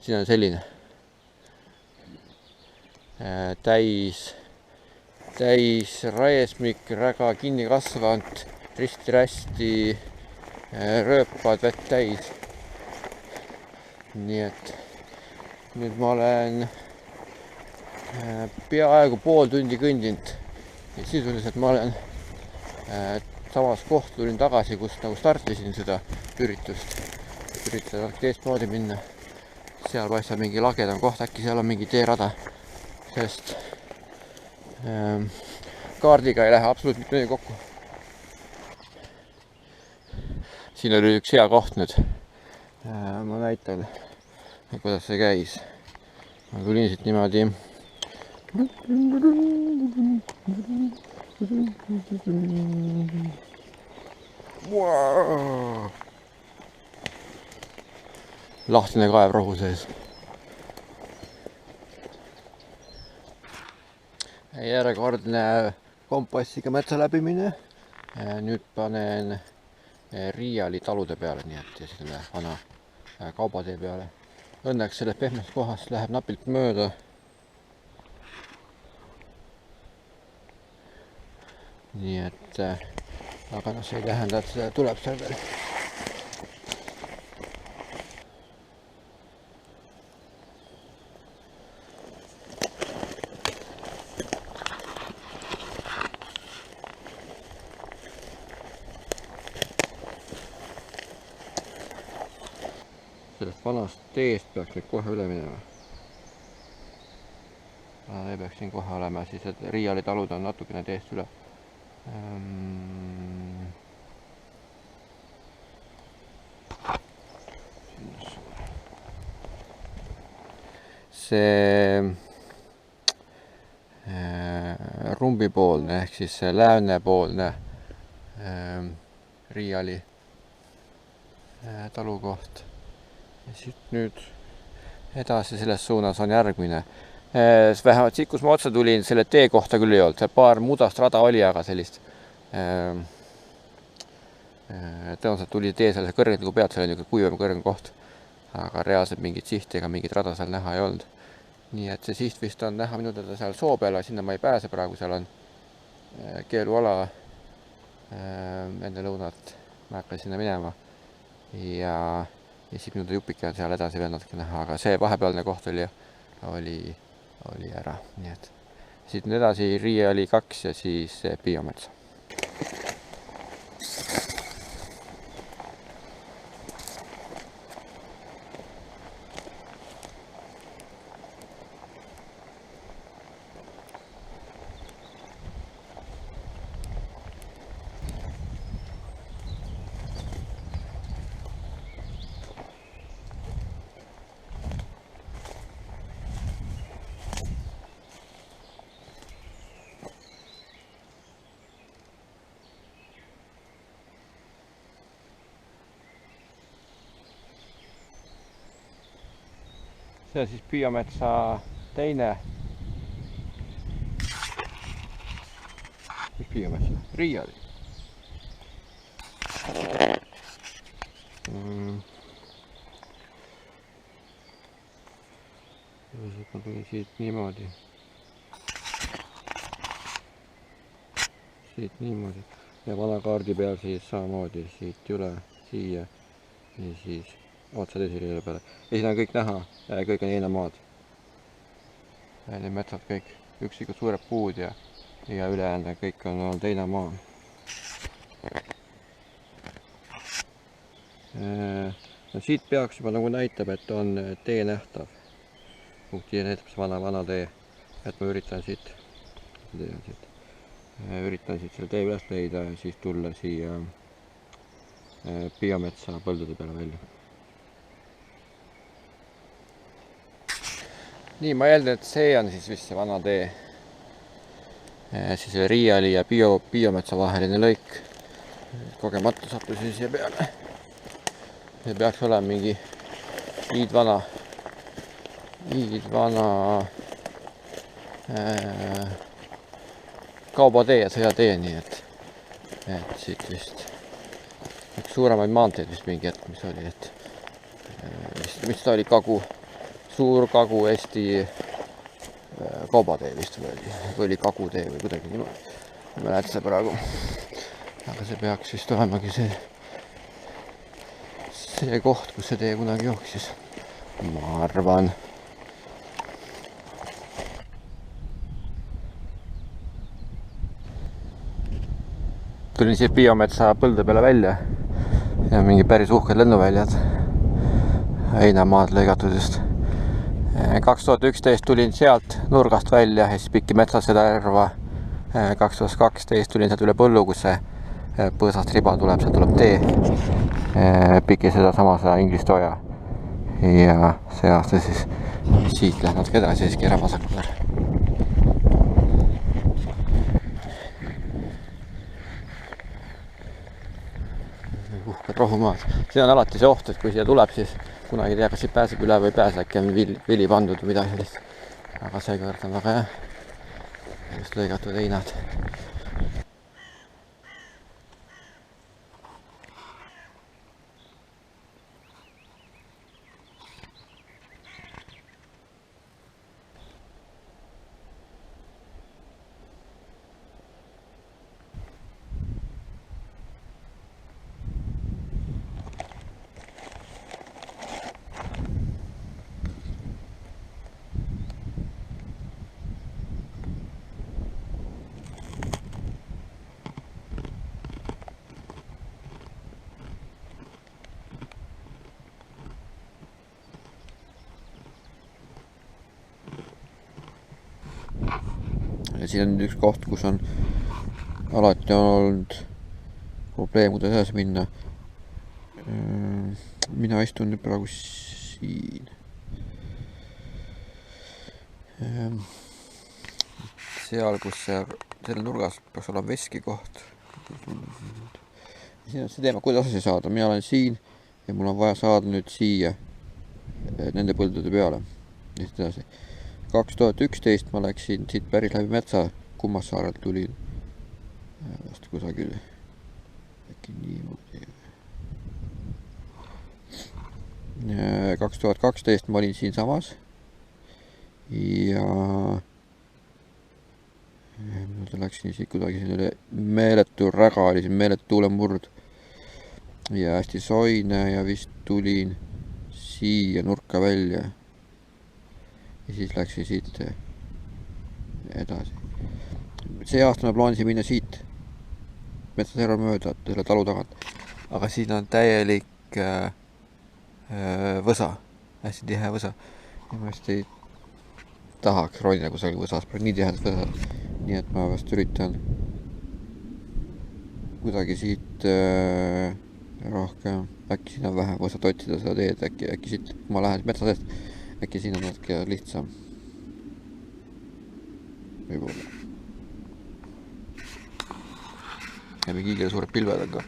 siin on selline täis raiesmik, räga kinni kasvanud, risti-rästi rööpad vett täis. Nii et nüüd ma olen peaaegu pool tundi kõndinud ja sisuliselt ma olen samas koht tulin tagasi, kus nagu startisin seda üritust. Üritada teistmoodi minna. Seal paistab mingi lagedam koht, äkki seal on mingi teerada, sest kaardiga ei lähe absoluutselt mitte midagi kokku. Siin oli üks hea koht nüüd. Ma näitan, kuidas see käis. Ma tulin siit niimoodi. Wow. Lahtine kaev rohu sees. Järjekordne kompassiga metsa läbimine. Nüüd panen Riiali talude peale, nii et selle vana kaubatee peale. Õnneks sellest pehmest kohast läheb napilt mööda. Nii et, aga see ei tähenda, et see tuleb seal veel. Sellest vanast teest peaks nüüd kohe üle minema. Ei peaks siin kohe olema, siis et Riiali talud on natukene teest üle. See rumbipoolne ehk siis see läänepoolne Riiali talukoht. Ja siit nüüd edasi selles suunas on järgmine. Vähemalt siit, kus ma otsa tulin, selle tee kohta küll ei olnud. See paar mudast rada oli, aga sellist tõenäoliselt tuli tee selle kõrgelt nagu pealt, selle kuivem kõrgem koht. Aga reaalselt mingit sihti ega mingit rada seal näha ei olnud. Nii et see siht vist on näha minu teada seal soo peale, sinna ma ei pääse praegu, seal on keeluala enne lõunat. Ma hakkan sinna minema ja siit minu jupike on seal edasi veel natuke näha, aga see vahepealne koht oli ära. Nii et siit nüüd edasi Riiali 2 ja siis Piiamets. See on siis Piiametsa teine. Mis Piiametsa? Riiali. Ma tulin siit niimoodi. Siit niimoodi. Ja vana kaardi peal siis samamoodi siit üle, siia ja siis otsa teise Riiali peale. Ja siin on kõik näha, kõik on heinamaad. Need metsad kõik, üksikud suured puud ja ülejäänud kõik on olnud heinamaa. No siit peaks juba nagu näitab, et on tee nähtav. Punkti näitab see vana tee. Et ma üritan siit selle tee üles leida ja siis tulla siia Piiametsa põldude peale välja. Nii, ma eeldan, et see on siis vist see vana tee. Siis Riiali ja Piiametsa vaheline lõik. Kogemata sattusin siia peale. See peaks olema mingi iidvana kaubatee ja sõjatee, nii et siit vist üks suuremaid maanteed vist mingi hetk, mis oli, et mis ta oli suur Kagu-Eesti kaubatee vist või oli Kagutee või kuidagi niimoodi. Ma ei mäleta praegu. Aga see peaks vist olemagi see koht, kus see tee kunagi jooksis. Ma arvan. Tulin siit Biometsa põlde peale välja ja mingi päris uhked lennuväljad. Heinamaad lõigatud just. 2011 tulin sealt nurgast välja ja siis pikki metsas seda järva. 2012 tulin sealt üle põllu, kus see põõsast riba tuleb, sealt tuleb tee. Piki seda sama Ingliste oja. Ja see aasta siis siit lähen natuke edasi ja siis keeran vasakule. Uhked rohumaad. Siin on alati see oht, et kui siia tuleb, siis kunagi ei tea, kas siit pääseb üle või pääse, äkki on vili pandud või midagi sellist. Aga seekord on väga hea. Just lõigatud heinad. Ja siin on üks koht, kus on alati olnud probleem, kuidas edasi minna. Mina istun nüüd praegu siin. Seal, kus selle nurgas peaks olema veski koht. Siin on see teema, kuidas edasi saada. Mina olen siin ja mul on vaja saada nüüd siia nende põldude peale. Edasi. 2011 ma läksin siit päris läbi metsa, Kummassaarelt tulin vast kusagil äkki niimoodi. 2012 ma olin siin samas ja läksin siit kuidagi, siin oli meeletu räga, oli siin meeletu tuulemurd ja hästi soine ja vist tulin siia nurka välja. Ja siis läksin siit edasi. See aasta ma plaanisin minna siit metsaserva mööda selle talu tagant. Aga siin on täielik võsa, hästi tihe võsa. Ja ma vist ei tahaks ronida kusagil võsas, praegu nii tihedas võsas. Nii et ma vast üritan kuidagi siit rohkem, äkki siin on vähem võsat otsida seda teed, äkki siit, kui ma lähen metsa seest, äkki siin on natuke lihtsam. Võib-olla. Ja mingi hiigel suured pilved on ka.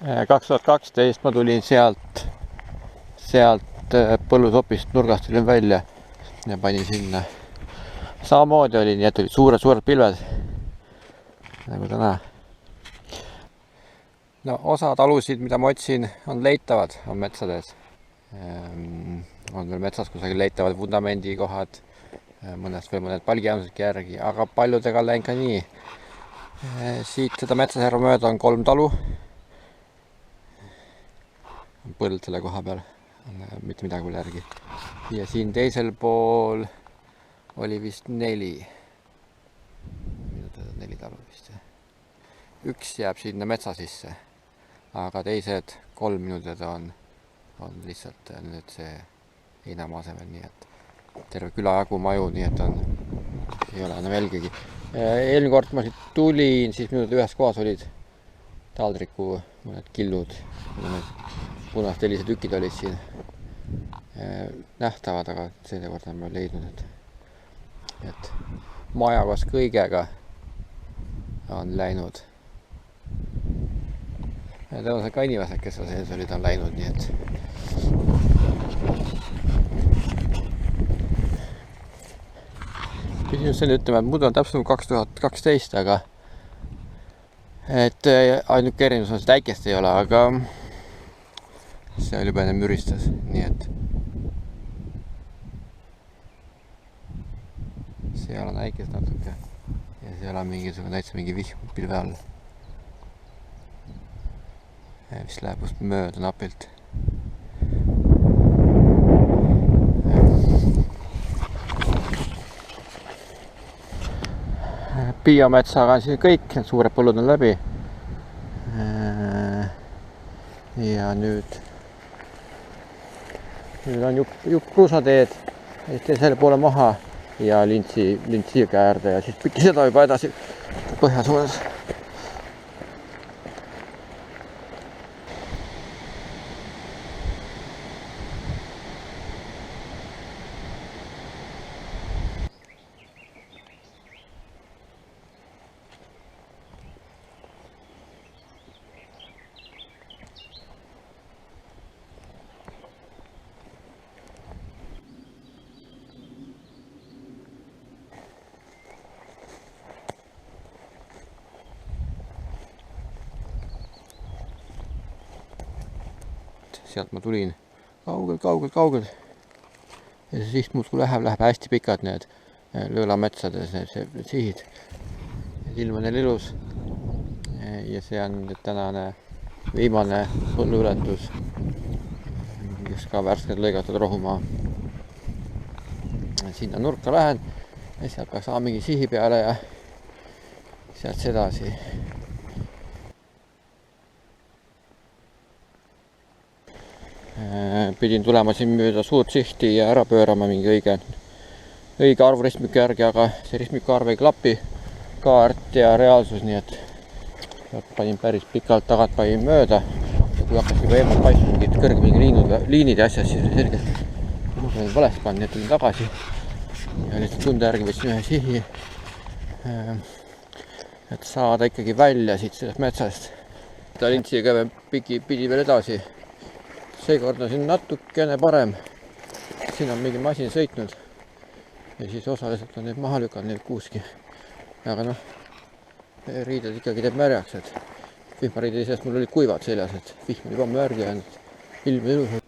Ja 2012 ma tulin sealt põllusopist nurgast tulin välja ja panin sinna. Samamoodi oli, nii et olid suured pilved, nagu täna. No, osa talusid, mida ma otsin, on leitavad, on metsades. On veel metsas kusagil leitavad vundamendikohad, mõned palgiäänused järgi, aga paljudega läin ka nii, Siit seda metsaserva mööda on 3 talu. Põld selle koha peal, mitte midagi veel järgi. Ja siin teisel pool oli vist 4 talu vist. Üks jääb sinna metsa sisse, aga teised 3 minutit on lihtsalt nüüd see heinamaa asemel, nii et terve küla jagu maju, nii et ei ole enam jälgigi. Eelmine kord ma siit tulin, siis minuti ühes kohas olid taldriku mõned killud, punast helise tükid olid siin nähtavad, aga seekord on ma leidnud, et maja koos kõigega on läinud. Tõenäoliselt ka inimesed, kes seal sees olid, on läinud, nii et pidin just selle ütlema, et muidu on täpselt 2012, aga et ainuke erinevus on, seda äikest ei ole, aga see oli juba enne müristas, nii et seal on äikest natuke ja seal on mingisugune täitsa mingi vihm pilve all. Vist läheb just mööda napilt. Biometsaga on siin kõik, suured põllud on läbi. Ja nüüd on jupp kruusateed, teisele poole maha ja lintsi käärde ja siis pikki seda juba edasi põhja suunas. Sealt ma tulin kaugel ja see siht muudkui läheb hästi pikad need lõõlametsades need sihid. Ilm on neil ilus ja see on nüüd tänane viimane põlluületus, just ka värskelt lõigatud rohumaa. Sinna nurka lähen ja sealt peaks saama mingi sihi peale ja sealt sedasi. Pidin tulema siin mööda suurt sihti ja ära pöörama mingi õige arvu ristmiku järgi, aga see ristmiku arv ei klapi, kaart ja reaalsus, nii et panin päris pikalt tagant panin mööda ja kui hakkas juba eemalt paistma mingid kõrgemini liinid ja asjad, siis oli selge, et ma olen valesti pannud, nii et tulin tagasi ja lihtsalt tunde järgi võtsin ühe sihi, et saada ikkagi välja siit sellest metsast. Ta lintsiga pidi veel edasi. Seekord on siin natukene parem. Siin on mingi masin sõitnud ja siis osaliselt on need maha lükanud need kuuski. Aga noh, riided ikkagi teeb märjaks, et vihmariided isest mul olid kuivad seljas, et vihm oli pommi järgi jäänud, ilm ilus.